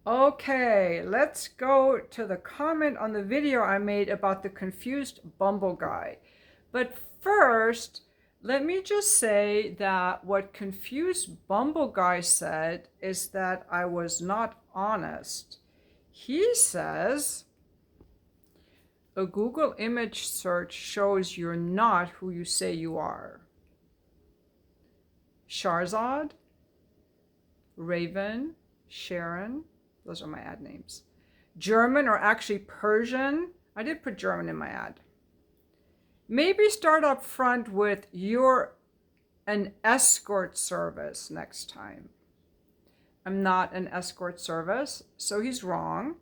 Okay, let's go to the comment on the video I made about the confused Bumble guy. But first, let me just say that what confused Bumble guy said is that I was not honest. He says a Google image search shows you're not who you say you are. Sharzad, Raven, Sharon, those are my ad names. German or actually Persian. I did put German in my ad. Maybe start up front with you're an escort service next time. I'm not an escort service, so he's wrong.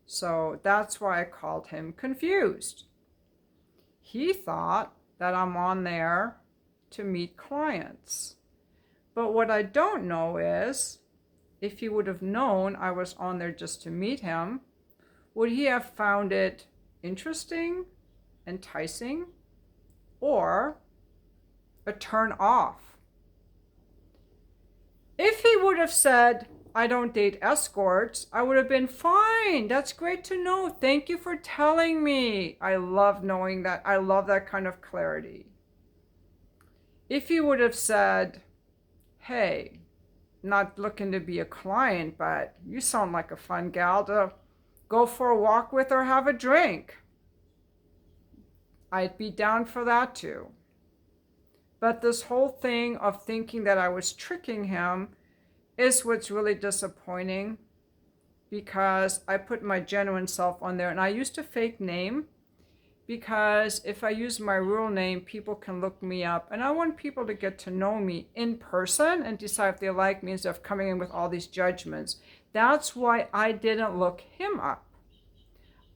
So that's why I called him confused. He thought that I'm on there to meet clients. But what I don't know is, if he would have known I was on there just to meet him, would he have found it interesting, enticing, or a turn off? If he would have said, I don't date escorts, I would have been fine. That's great to know. Thank you for telling me. I love knowing that. I love that kind of clarity. If he would have said, hey, not looking to be a client, but you sound like a fun gal to go for a walk with or have a drink, I'd be down for that too. But this whole thing of thinking that I was tricking him is what's really disappointing, because I put my genuine self on there, and I used a fake name because if I use my real name, people can look me up, and I want people to get to know me in person and decide if they like me instead of coming in with all these judgments. That's why I didn't look him up.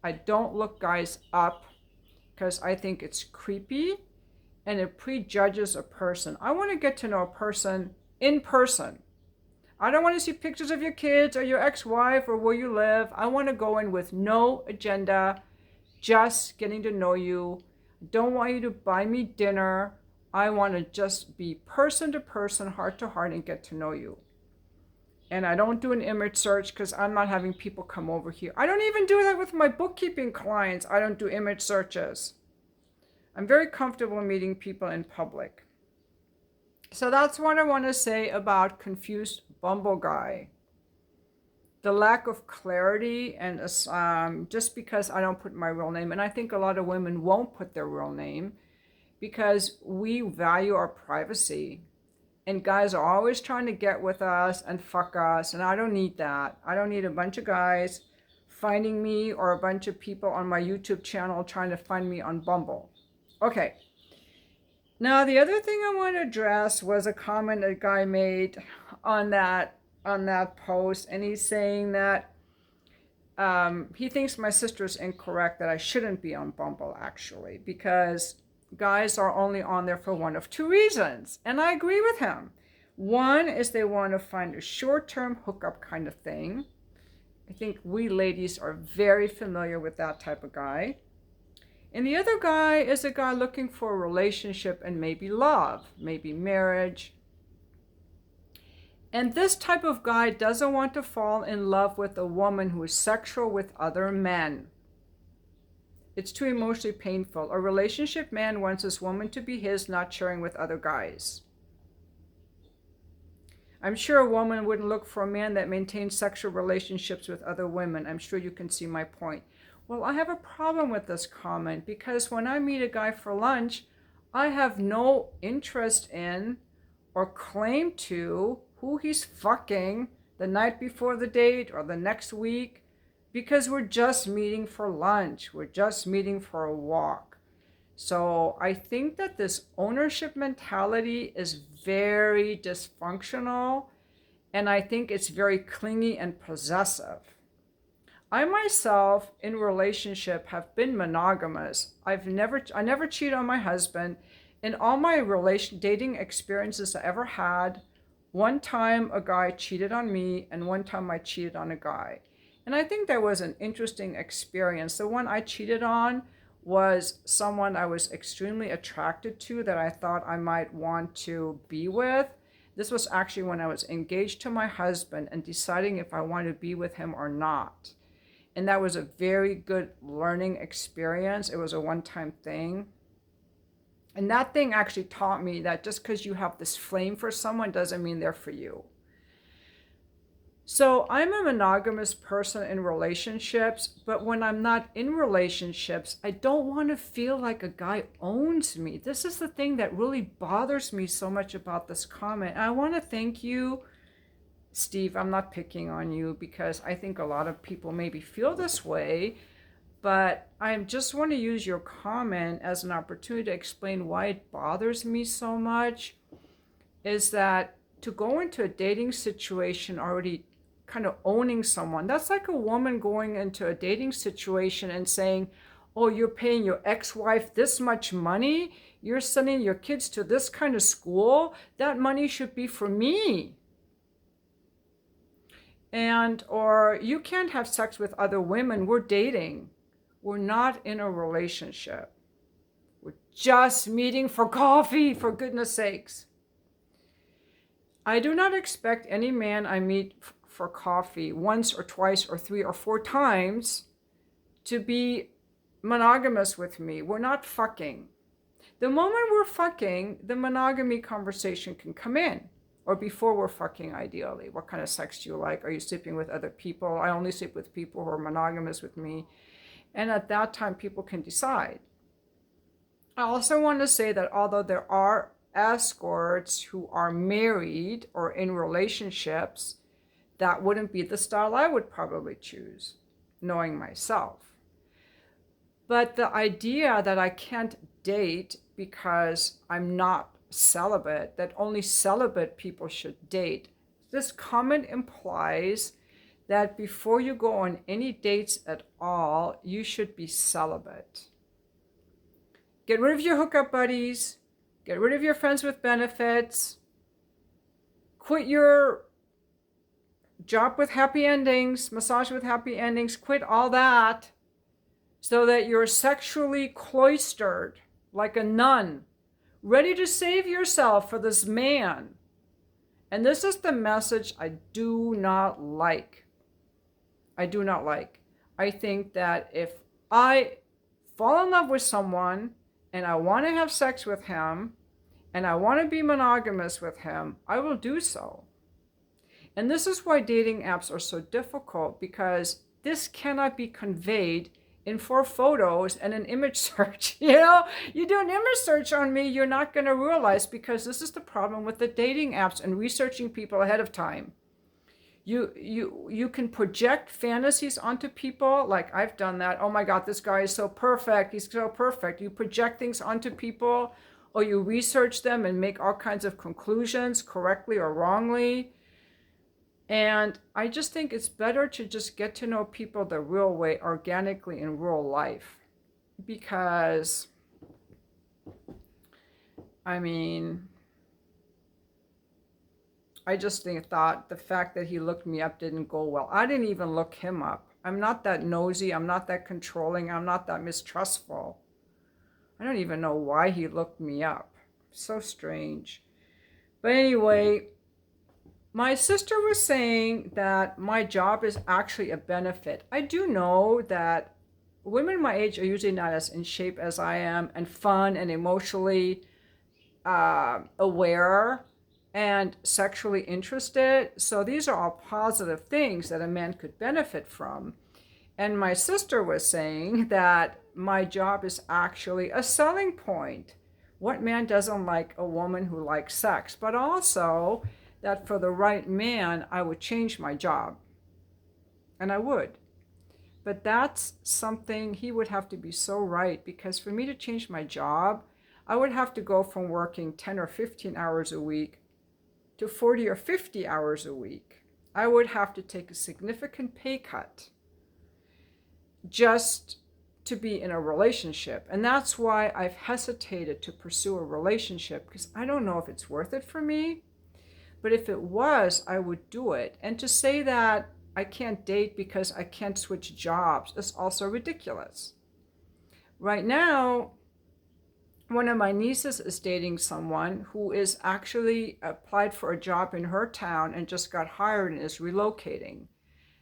I don't look guys up because I think it's creepy and it prejudges a person. I want to get to know a person in person. I don't want to see pictures of your kids or your ex-wife or where you live. I want to go in with no agenda, just getting to know you. Don't want you to buy me dinner. I want to just be person to person, heart to heart, and get to know you. And I don't do an image search because I'm not having people come over here. I don't even do that with my bookkeeping clients. I don't do image searches. I'm very comfortable meeting people in public. So that's what I want to say about confused Bumble guy. The lack of clarity, and just because I don't put my real name, and I think a lot of women won't put their real name because we value our privacy. And guys are always trying to get with us and fuck us, and I don't need that. I don't need a bunch of guys finding me or a bunch of people on my YouTube channel trying to find me on Bumble. Okay. Now, the other thing I want to address was a comment a guy made on that post, and he's saying that he thinks my sister's incorrect, that I shouldn't be on Bumble actually, because guys are only on there for one of two reasons, and I agree with him. One is they want to find a short-term hookup kind of thing. I think we ladies are very familiar with that type of guy. And the other guy is a guy looking for a relationship and maybe love, maybe marriage. And this type of guy doesn't want to fall in love with a woman who is sexual with other men. It's too emotionally painful. A relationship man wants this woman to be his, not sharing with other guys. I'm sure a woman wouldn't look for a man that maintains sexual relationships with other women. I'm sure you can see my point. Well, I have a problem with this comment because when I meet a guy for lunch, I have no interest in or claim to who he's fucking the night before the date or the next week, because we're just meeting for lunch. We're just meeting for a walk. So I think that this ownership mentality is very dysfunctional, and I think it's very clingy and possessive. I myself in relationship have been monogamous. I never cheated on my husband. In all my dating experiences I ever had, one time a guy cheated on me and one time I cheated on a guy. And I think that was an interesting experience. The one I cheated on was someone I was extremely attracted to that I thought I might want to be with. This was actually when I was engaged to my husband and deciding if I wanted to be with him or not. And that was a very good learning experience. It was a one-time thing. And that thing actually taught me that just because you have this flame for someone doesn't mean they're for you. So I'm a monogamous person in relationships, but when I'm not in relationships, I don't want to feel like a guy owns me. This is the thing that really bothers me so much about this comment. And I want to thank you, Steve. I'm not picking on you because I think a lot of people maybe feel this way, but I just want to use your comment as an opportunity to explain why it bothers me so much. Is that to go into a dating situation already kind of owning someone, that's like a woman going into a dating situation and saying, oh, you're paying your ex-wife this much money, you're sending your kids to this kind of school, that money should be for me. And or you can't have sex with other women, we're dating, we're not in a relationship, we're just meeting for coffee, for goodness sakes. I do not expect any man I meet for coffee once or twice or 3 or 4 times to be monogamous with me. We're not fucking. The moment we're fucking, the monogamy conversation can come in. Or before we're fucking, ideally. What kind of sex do you like? Are you sleeping with other people? I only sleep with people who are monogamous with me. And at that time, people can decide. I also want to say that although there are escorts who are married or in relationships, that wouldn't be the style I would probably choose, knowing myself. But the idea that I can't date because I'm not celibate, that only celibate people should date, this comment implies that before you go on any dates at all, you should be celibate. Get rid of your hookup buddies, get rid of your friends with benefits, quit your job with happy endings, massage with happy endings, quit all that so that you're sexually cloistered like a nun, ready to save yourself for this man. And this is the message I do not like. I do not like. I think that if I fall in love with someone and I want to have sex with him and I want to be monogamous with him, I will do so. And this is why dating apps are so difficult, because this cannot be conveyed in 4 photos and an image search. You know, you do an image search on me, you're not going to realize, because this is the problem with the dating apps and researching people ahead of time. You can project fantasies onto people, like I've done that. Oh my God, this guy is so perfect. He's so perfect. You project things onto people, or you research them and make all kinds of conclusions, correctly or wrongly. And I just think it's better to just get to know people the real way, organically in real life. Because, I mean, I just thought the fact that he looked me up didn't go well. I didn't even look him up. I'm not that nosy. I'm not that controlling. I'm not that mistrustful. I don't even know why he looked me up. So strange. But anyway, my sister was saying that my job is actually a benefit. I do know that women my age are usually not as in shape as I am, and fun and emotionally aware and sexually interested. So these are all positive things that a man could benefit from. And my sister was saying that my job is actually a selling point. What man doesn't like a woman who likes sex? But also that for the right man, I would change my job. And I would. But that's something he would have to be so right, because for me to change my job, I would have to go from working 10 or 15 hours a week to 40 or 50 hours a week. I would have to take a significant pay cut just to be in a relationship. And that's why I've hesitated to pursue a relationship, because I don't know if it's worth it for me. But if it was, I would do it. And to say that I can't date because I can't switch jobs is also ridiculous. Right now, one of my nieces is dating someone who is actually applied for a job in her town and just got hired and is relocating.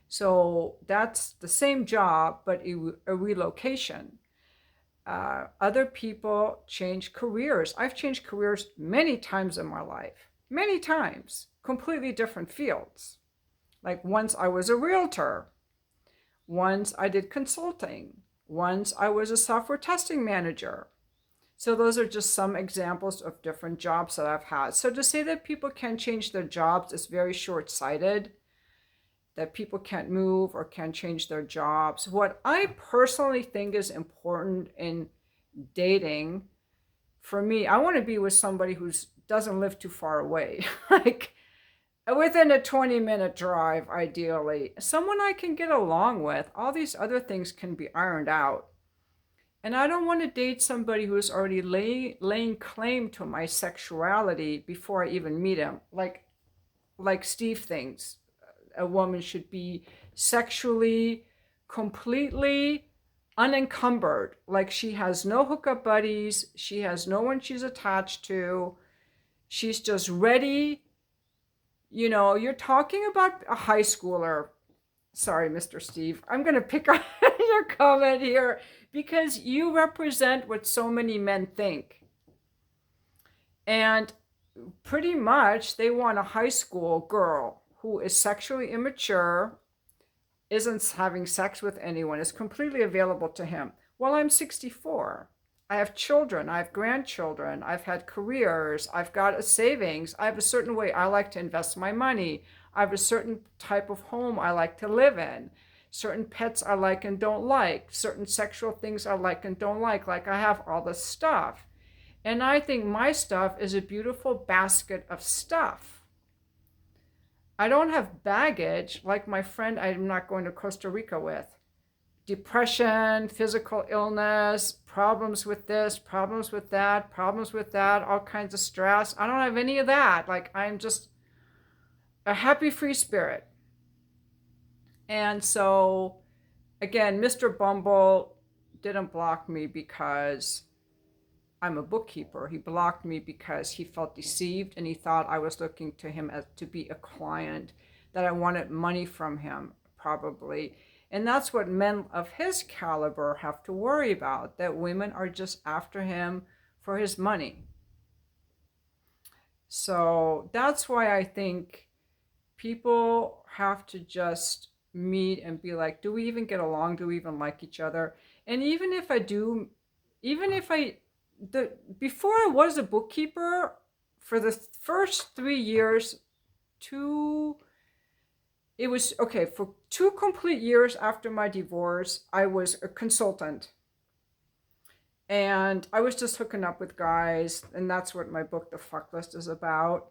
So that's the same job, but a relocation. Other people change careers. I've changed careers many times in my life, many times, completely different fields. Like once I was a realtor, once I did consulting, once I was a software testing manager. So those are just some examples of different jobs that I've had. So to say that people can change their jobs is very short-sighted, that people can't move or can't change their jobs. What I personally think is important in dating, for me, I want to be with somebody who doesn't live too far away. Like within a 20-minute drive, ideally. Someone I can get along with. All these other things can be ironed out. And I don't want to date somebody who's already laying claim to my sexuality before I even meet him. Like Steve thinks a woman should be sexually completely unencumbered. Like she has no hookup buddies, she has no one she's attached to. She's just ready. You know, you're talking about a high schooler. Sorry, Mr. Steve. I'm going to pick on your comment here because you represent what so many men think. And pretty much they want a high school girl who is sexually immature, isn't having sex with anyone, is completely available to him. Well, I'm 64. I have children, I have grandchildren, I've had careers, I've got a savings, I have a certain way I like to invest my money, I have a certain type of home I like to live in, certain pets I like and don't like, certain sexual things I like and don't like I have all this stuff. And I think my stuff is a beautiful basket of stuff. I don't have baggage like my friend I'm not going to Costa Rica with. Depression, physical illness, problems with this, problems with that, all kinds of stress. I don't have any of that. Like I'm just a happy free spirit. And so again, Mr. Bumble didn't block me because I'm a bookkeeper. He blocked me because he felt deceived and he thought I was looking to him as to be a client, that I wanted money from him, probably. And that's what men of his caliber have to worry about, that women are just after him for his money. So that's why I think people have to just meet and be like, do we even get along? Do we even like each other? And even if I do, even if I, before I was a bookkeeper, for the first 3 years, it was okay, for 2 complete years after my divorce, I was a consultant. And I was just hooking up with guys, and that's what my book, The Fuck List, is about.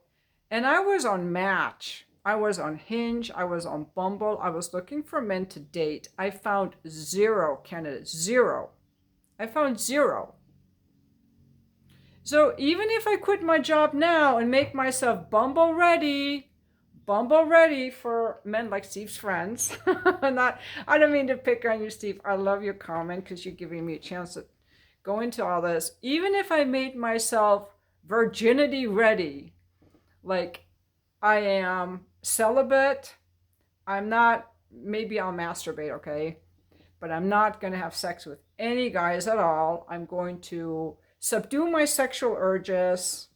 And I was on Match. I was on Hinge. I was on Bumble. I was looking for men to date. I found 0 candidates. 0. I found 0. So even if I quit my job now and make myself Bumble ready for men like Steve's friends. I don't mean to pick on you, Steve. I love your comment because you're giving me a chance to go into all this. Even if I made myself virginity ready, like I am celibate, I'm not, maybe I'll masturbate, okay? But I'm not going to have sex with any guys at all. I'm going to subdue my sexual urges,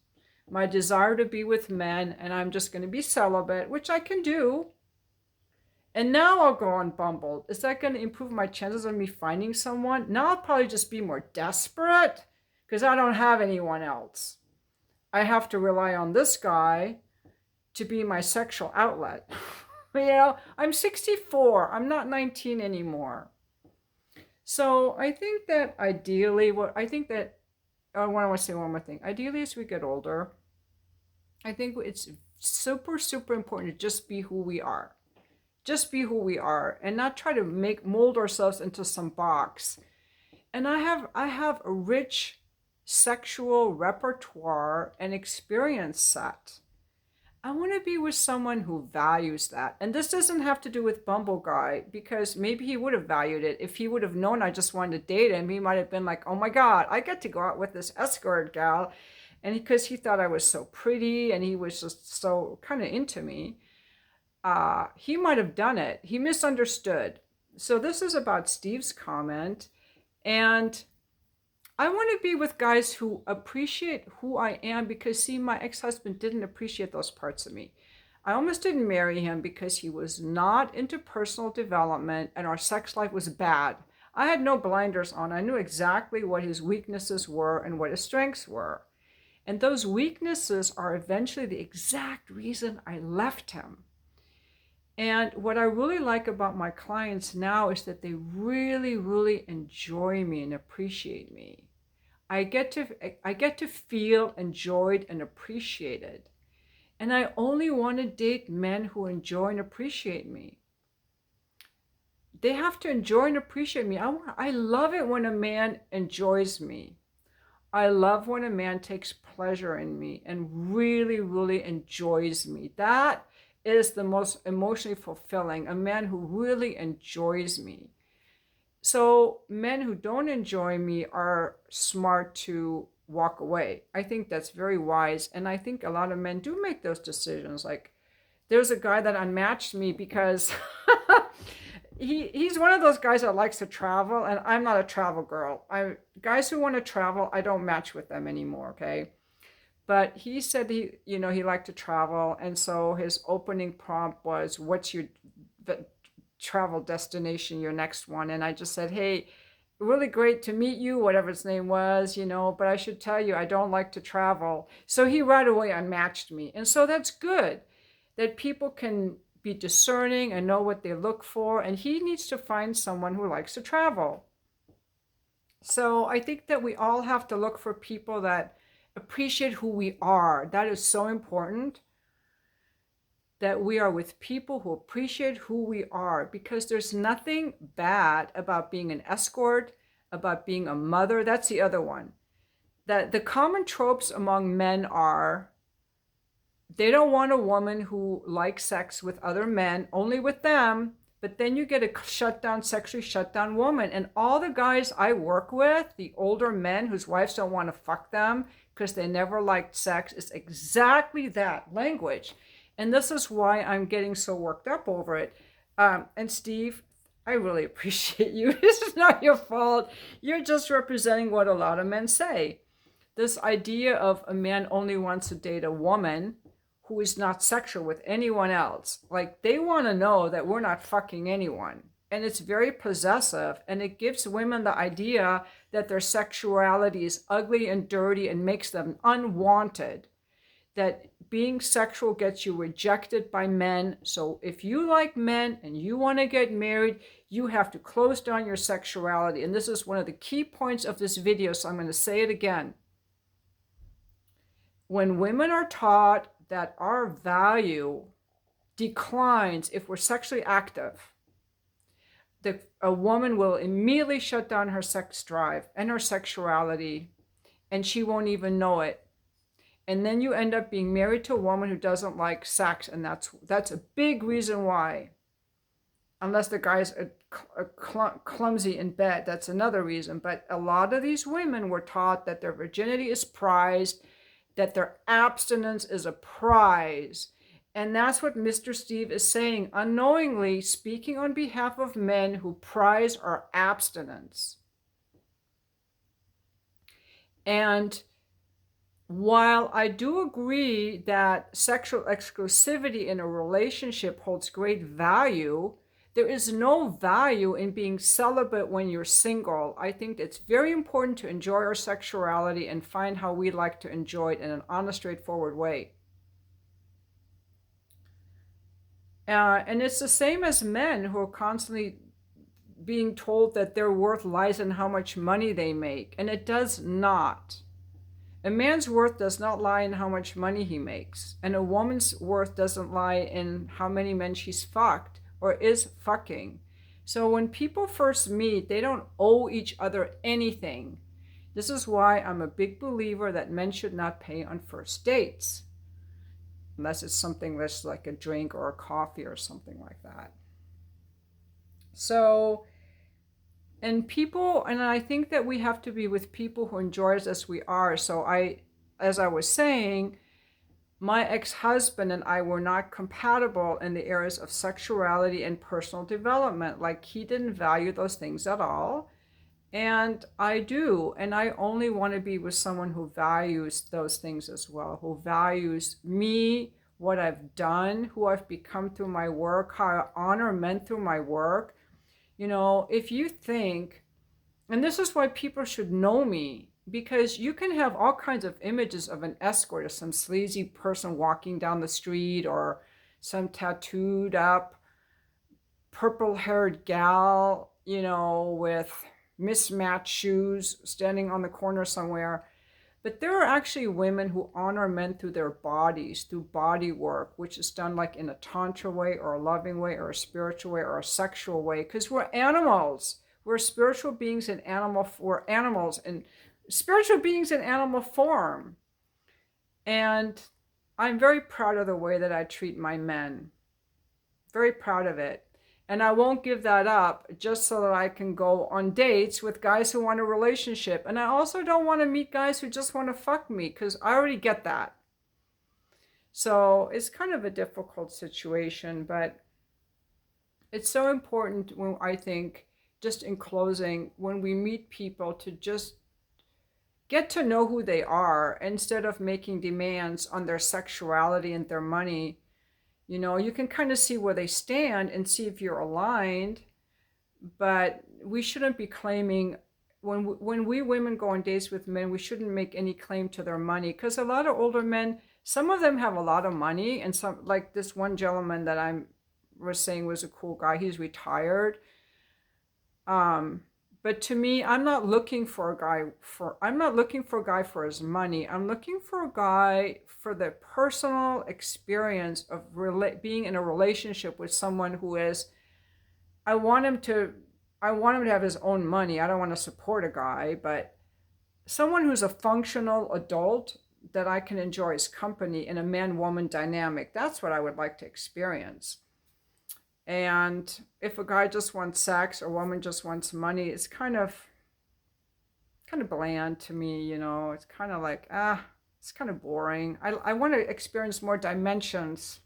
my desire to be with men, and I'm just going to be celibate, which I can do. And now I'll go on Bumble. Is that going to improve my chances of me finding someone? Now I'll probably just be more desperate because I don't have anyone else. I have to rely on this guy to be my sexual outlet. You know, I'm 64. I'm not 19 anymore. So I think that ideally, I want to say one more thing. Ideally, as we get older, I think it's super, super important to just be who we are. Just be who we are and not try to mold ourselves into some box. And I have a rich sexual repertoire and experience set. I want to be with someone who values that. And this doesn't have to do with Bumble guy, because maybe he would have valued it. If he would have known I just wanted to date him, he might have been like, oh my God, I get to go out with this escort gal. And because he thought I was so pretty and he was just so kind of into me, he might have done it. He misunderstood. So this is about Steve's comment. And I want to be with guys who appreciate who I am, because, see, my ex-husband didn't appreciate those parts of me. I almost didn't marry him because he was not into personal development and our sex life was bad. I had no blinders on. I knew exactly what his weaknesses were and what his strengths were. And those weaknesses are eventually the exact reason I left him. And what I really like about my clients now is that they really, really enjoy me and appreciate me. I get to feel enjoyed and appreciated. And I only want to date men who enjoy and appreciate me. They have to enjoy and appreciate me. I love it when a man enjoys me. I love when a man takes pleasure in me and really, really enjoys me. That is the most emotionally fulfilling, a man who really enjoys me. So men who don't enjoy me are smart to walk away. I think that's very wise. And I think a lot of men do make those decisions. Like, there's a guy that unmatched me because he's one of those guys that likes to travel, and I'm not a travel girl. Guys who want to travel, I don't match with them anymore, okay? But he said he liked to travel, and so his opening prompt was, what's your travel destination, your next one? And I just said, hey, really great to meet you, whatever his name was, but I should tell you, I don't like to travel. So he right away unmatched me. And so that's good that people can be discerning and know what they look for. And he needs to find someone who likes to travel. So I think that we all have to look for people that appreciate who we are. That is so important, that we are with people who appreciate who we are, because there's nothing bad about being an escort, about being a mother. That's the other one. That the common tropes among men are, they don't want a woman who likes sex with other men, only with them. But then you get a sexually shut down woman. And all the guys I work with, the older men whose wives don't want to fuck them because they never liked sex, is exactly that language. And this is why I'm getting so worked up over it. And Steve, I really appreciate you. This is not your fault. You're just representing what a lot of men say. This idea of a man only wants to date a woman who is not sexual with anyone else. Like, they want to know that we're not fucking anyone. And it's very possessive, and it gives women the idea that their sexuality is ugly and dirty and makes them unwanted. That being sexual gets you rejected by men. So if you like men and you want to get married, you have to close down your sexuality. And this is one of the key points of this video, so I'm going to say it again. When women are taught that our value declines if we're sexually active, a woman will immediately shut down her sex drive and her sexuality, and she won't even know it. And then you end up being married to a woman who doesn't like sex, and that's a big reason why. Unless the guy's clumsy in bed, that's another reason. But a lot of these women were taught that their virginity is prized, that their abstinence is a prize. And that's what Mr. Steve is saying, unknowingly speaking on behalf of men who prize our abstinence. And while I do agree that sexual exclusivity in a relationship holds great value, there is no value in being celibate when you're single. I think it's very important to enjoy our sexuality and find how we like to enjoy it in an honest, straightforward way. And it's the same as men who are constantly being told that their worth lies in how much money they make. And it does not. A man's worth does not lie in how much money he makes. And a woman's worth doesn't lie in how many men she's fucked or is fucking. So when people first meet, they don't owe each other anything. This is why I'm a big believer that men should not pay on first dates. unless it's something less like a drink or a coffee or something like that. So, and I think that we have to be with people who enjoy us as we are. So as I was saying, my ex-husband and I were not compatible in the areas of sexuality and personal development. Like, he didn't value those things at all. And I do. And I only want to be with someone who values those things as well, who values me, what I've done, who I've become through my work, how I honor men through my work. If you think, and this is why people should know me, because you can have all kinds of images of an escort, or some sleazy person walking down the street, or some tattooed up, purple haired gal, with mismatched shoes standing on the corner somewhere. But there are actually women who honor men through their bodies, through body work, which is done like in a tantra way, or a loving way, or a spiritual way, or a sexual way, because we're animals. We're spiritual beings in we're animals and spiritual beings in animal form. And I'm very proud of the way that I treat my men. Very proud of it. And I won't give that up just so that I can go on dates with guys who want a relationship. And I also don't want to meet guys who just want to fuck me, because I already get that. So it's kind of a difficult situation, but it's so important when I think, just in closing, when we meet people, to just get to know who they are instead of making demands on their sexuality and their money. You can kind of see where they stand and see if you're aligned, but we shouldn't be claiming, when we women go on dates with men, we shouldn't make any claim to their money, because a lot of older men, some of them have a lot of money, and some, like this one gentleman that I was saying was a cool guy, he's retired. But to me, I'm not looking for a guy for his money. I'm looking for a guy for the personal experience of being in a relationship with someone who is, I want him to have his own money. I don't want to support a guy, but someone who's a functional adult that I can enjoy his company in a man-woman dynamic. That's what I would like to experience. And if a guy just wants sex, or a woman just wants money, it's kind of bland to me. It's kind of like, it's kind of boring. I want to experience more dimensions.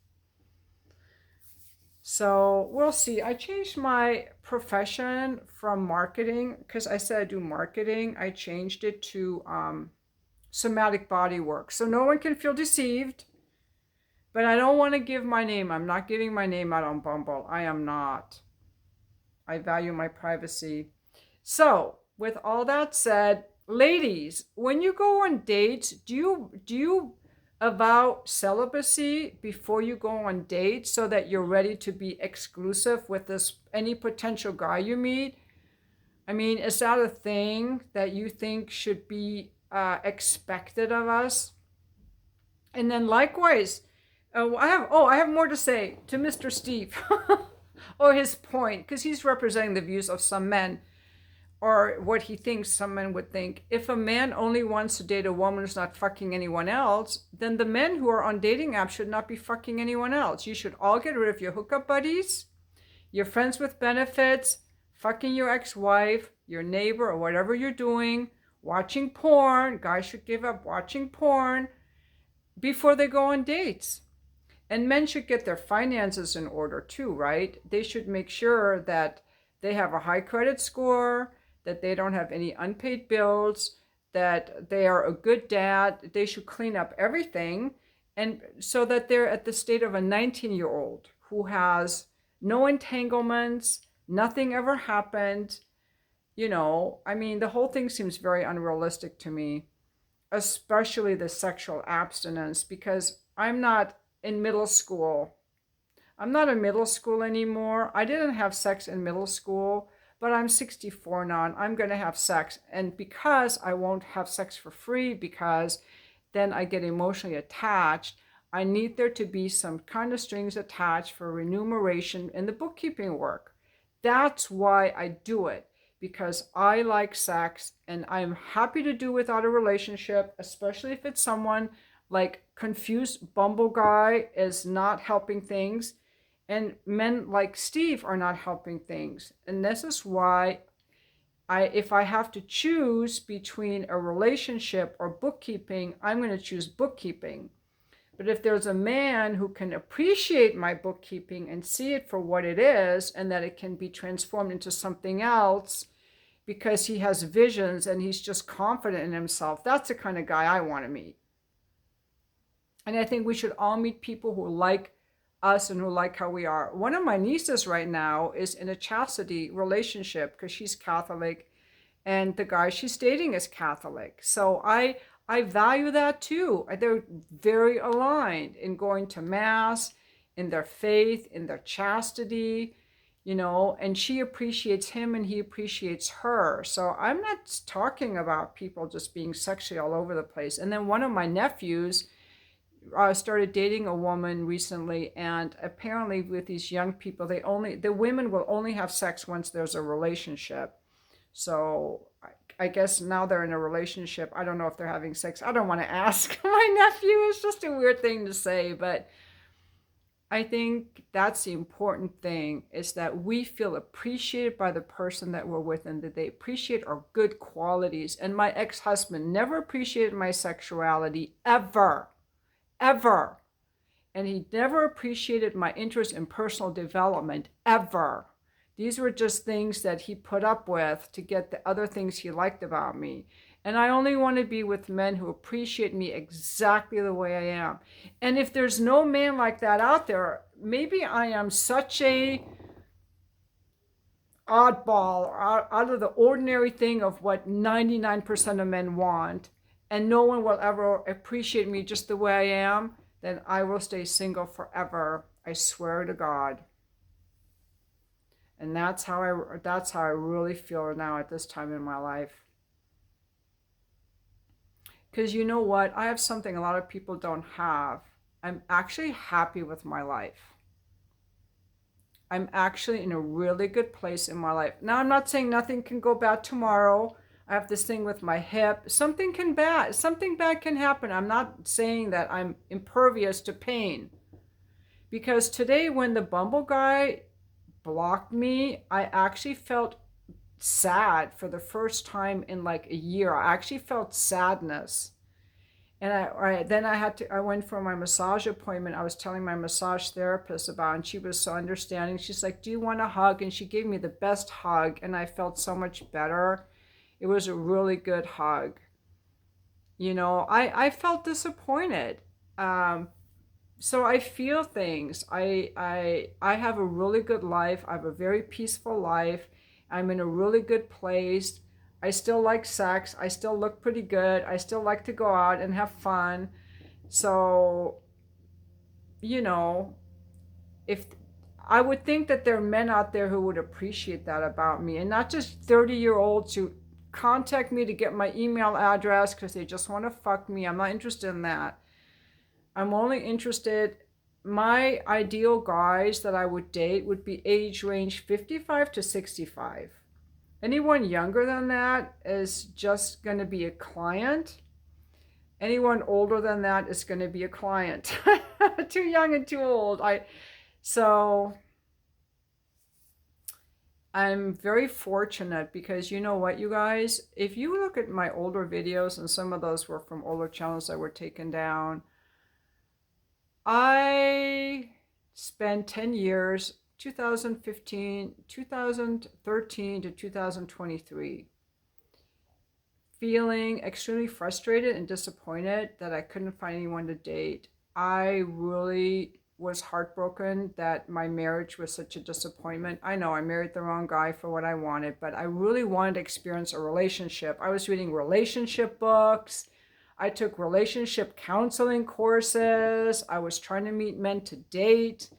So we'll see. I changed my profession from marketing, because I said I do marketing. I changed it to somatic body work, so no one can feel deceived. But I don't want to give my name. I'm not giving my name out on Bumble. I am not. I value my privacy. So, with all that said, ladies, when you go on dates, do you avow celibacy before you go on dates, so that you're ready to be exclusive with any potential guy you meet? I mean, is that a thing that you think should be expected of us? And then likewise, I have more to say to Mr. Steve, or his point, because he's representing the views of some men, or what he thinks some men would think. If a man only wants to date a woman who's not fucking anyone else, then the men who are on dating apps should not be fucking anyone else. You should all get rid of your hookup buddies, your friends with benefits, fucking your ex-wife, your neighbor, or whatever you're doing, watching porn. Guys should give up watching porn before they go on dates. And men should get their finances in order too, right? They should make sure that they have a high credit score, that they don't have any unpaid bills, that they are a good dad. They should clean up everything, and so that they're at the state of a 19-year-old who has no entanglements, nothing ever happened. The whole thing seems very unrealistic to me, especially the sexual abstinence, because I'm not in middle school. I'm not in middle school anymore. I didn't have sex in middle school, but I'm 64 now, and I'm going to have sex. And because I won't have sex for free, because then I get emotionally attached, I need there to be some kind of strings attached for remuneration in the bookkeeping work. That's why I do it, because I like sex, and I'm happy to do without a relationship, especially if it's someone like confused Bumble guy is not helping things, and men like Steve are not helping things. And this is why if I have to choose between a relationship or bookkeeping, I'm going to choose bookkeeping. But if there's a man who can appreciate my bookkeeping and see it for what it is, and that it can be transformed into something else because he has visions and he's just confident in himself, that's the kind of guy I want to meet. And I think we should all meet people who like us and who like how we are. One of my nieces right now is in a chastity relationship because she's Catholic, and the guy she's dating is Catholic. So I value that too. They're very aligned in going to mass, in their faith, in their chastity, and she appreciates him and he appreciates her. So I'm not talking about people just being sexually all over the place. And then one of my nephews started dating a woman recently, and apparently with these young people, the women will only have sex once there's a relationship. So I guess now they're in a relationship. I don't know if they're having sex. I don't want to ask my nephew. It's just a weird thing to say, but I think that's the important thing, is that we feel appreciated by the person that we're with, and that they appreciate our good qualities. And my ex-husband never appreciated my sexuality, ever. Ever. And he never appreciated my interest in personal development, ever. These were just things that he put up with to get the other things he liked about me. And I only want to be with men who appreciate me exactly the way I am. And if there's no man like that out there, maybe I am such a oddball, out of the ordinary thing of what 99% of men want, and no one will ever appreciate me just the way I am, then I will stay single forever. I swear to God. And that's how I really feel now at this time in my life. Because you know what? I have something a lot of people don't have. I'm actually happy with my life. I'm actually in a really good place in my life. Now, I'm not saying nothing can go bad tomorrow. I have this thing with my hip. Something bad can happen. I'm not saying that I'm impervious to pain. Because today when the Bumble guy blocked me, I actually felt sad for the first time in like a year. I actually felt sadness. And I went for my massage appointment. I was telling my massage therapist about it, and she was so understanding. She's like, "Do you want a hug?" And she gave me the best hug, and I felt so much better. It was a really good hug. I felt disappointed. So I feel things. I have a really good life. I have a very peaceful life. I'm in a really good place. I still like sex. I still look pretty good. I still like to go out and have fun. So, if I would think that there are men out there who would appreciate that about me, and not just 30-year-olds who contact me to get my email address because they just want to fuck me. I'm not interested in that. I'm only interested, my ideal guys that I would date would be age range 55 to 65. Anyone younger than that is just going to be a client. Anyone older than that is going to be a client. Too young and too old. So I'm very fortunate, because you know what, you guys? If you look at my older videos, and some of those were from older channels that were taken down, I spent 10 years, 2013 to 2023, feeling extremely frustrated and disappointed that I couldn't find anyone to date. I really was heartbroken that my marriage was such a disappointment. I know I married the wrong guy for what I wanted, but I really wanted to experience a relationship. I was reading relationship books. I took relationship counseling courses. I was trying to meet men to date,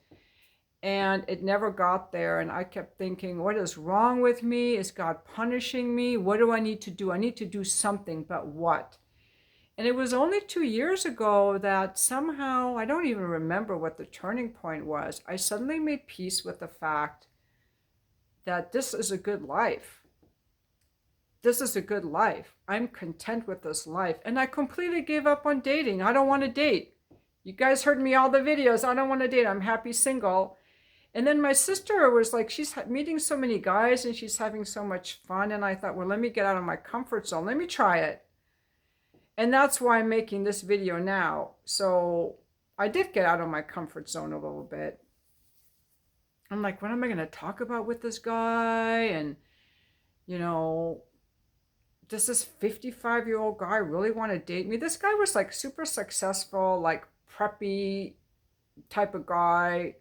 and it never got there. And I kept thinking, what is wrong with me? Is God punishing me? What do I need to do? I need to do something, but what? And it was only 2 years ago that somehow, I don't even remember what the turning point was, I suddenly made peace with the fact that this is a good life. This is a good life. I'm content with this life. And I completely gave up on dating. I don't want to date. You guys heard me all the videos. I don't want to date. I'm happy single. And then my sister was like, she's meeting so many guys and she's having so much fun. And I thought, well, let me get out of my comfort zone. Let me try it. And that's why I'm making this video now. So I did get out of my comfort zone a little bit. I'm like, what am I going to talk about with this guy? And, you know, does this 55-year-old guy really want to date me? This guy was like super successful, like preppy type of guy.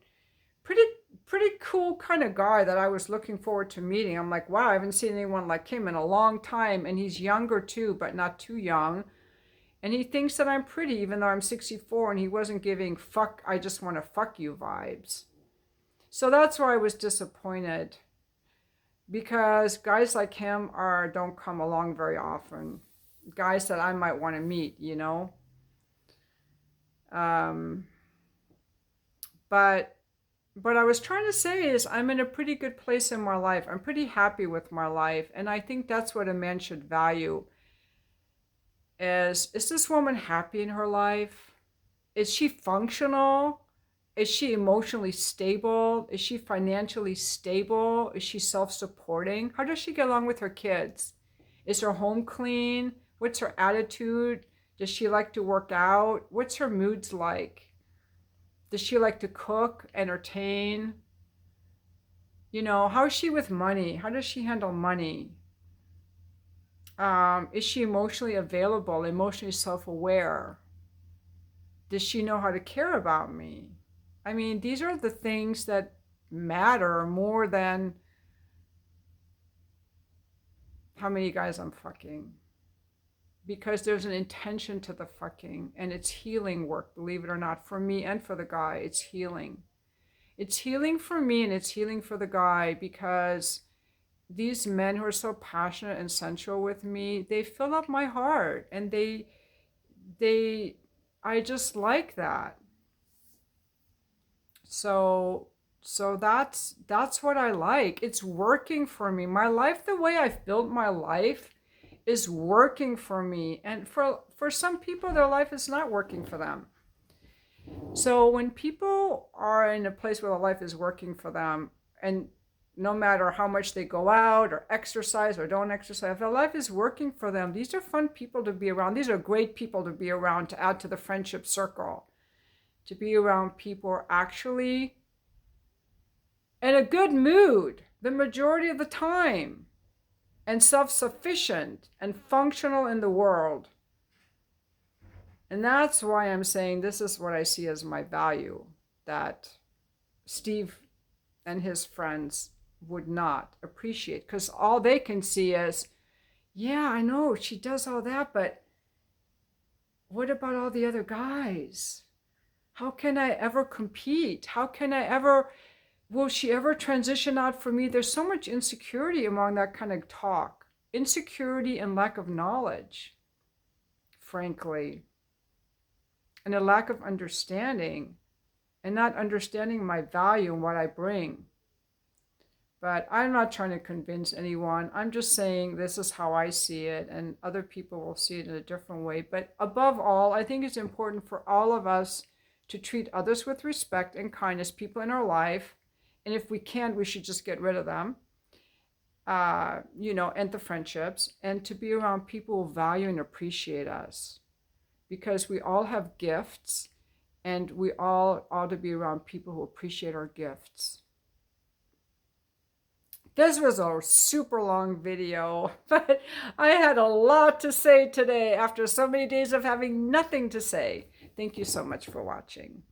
Pretty cool kind of guy that I was looking forward to meeting. I'm like, wow, I haven't seen anyone like him in a long time. And he's younger too, but not too young. And he thinks that I'm pretty, even though I'm 64, and he wasn't giving fuck, I just want to fuck you vibes. So that's why I was disappointed, because guys like him don't come along very often. Guys that I might want to meet, you know. But what I was trying to say is I'm in a pretty good place in my life. I'm pretty happy with my life. And I think that's what a man should value. Is this woman happy in her life? Is she functional? Is she emotionally stable? Is she financially stable? Is she self-supporting? How does she get along with her kids? Is her home clean? What's her attitude? Does she like to work out? What's her moods like? Does she like to cook, entertain? You know, how is she with money? How does she handle money? Is she emotionally available, emotionally self-aware? Does she know how to care about me? I mean, these are the things that matter more than how many guys I'm fucking. Because there's an intention to the fucking, and it's healing work, believe it or not, for me and for the guy. It's healing. It's healing for me and it's healing for the guy, because these men who are so passionate and sensual with me, they fill up my heart, and I just like that. So that's what I like. It's working for me. My life, the way I've built my life, is working for me. And for some people, their life is not working for them. So when people are in a place where their life is working for them, and no matter how much they go out or exercise or don't exercise, if their life is working for them, these are fun people to be around. These are great people to be around, to add to the friendship circle. To be around people who are actually in a good mood the majority of the time, and self-sufficient and functional in the world. And that's why I'm saying this is what I see as my value, that Steve and his friends would not appreciate, because all they can see is, yeah, I know she does all that, but what about all the other guys? How can I ever compete? How can I ever, will she ever transition out for me? There's so much insecurity among that kind of talk. Insecurity and lack of knowledge, frankly. And a lack of understanding, and not understanding my value and what I bring. But I'm not trying to convince anyone. I'm just saying this is how I see it, and other people will see it in a different way. But above all, I think it's important for all of us to treat others with respect and kindness, people in our life. And if we can't, we should just get rid of them, end the friendships, and to be around people who value and appreciate us. Because we all have gifts, and we all ought to be around people who appreciate our gifts. This was a super long video, but I had a lot to say today after so many days of having nothing to say. Thank you so much for watching.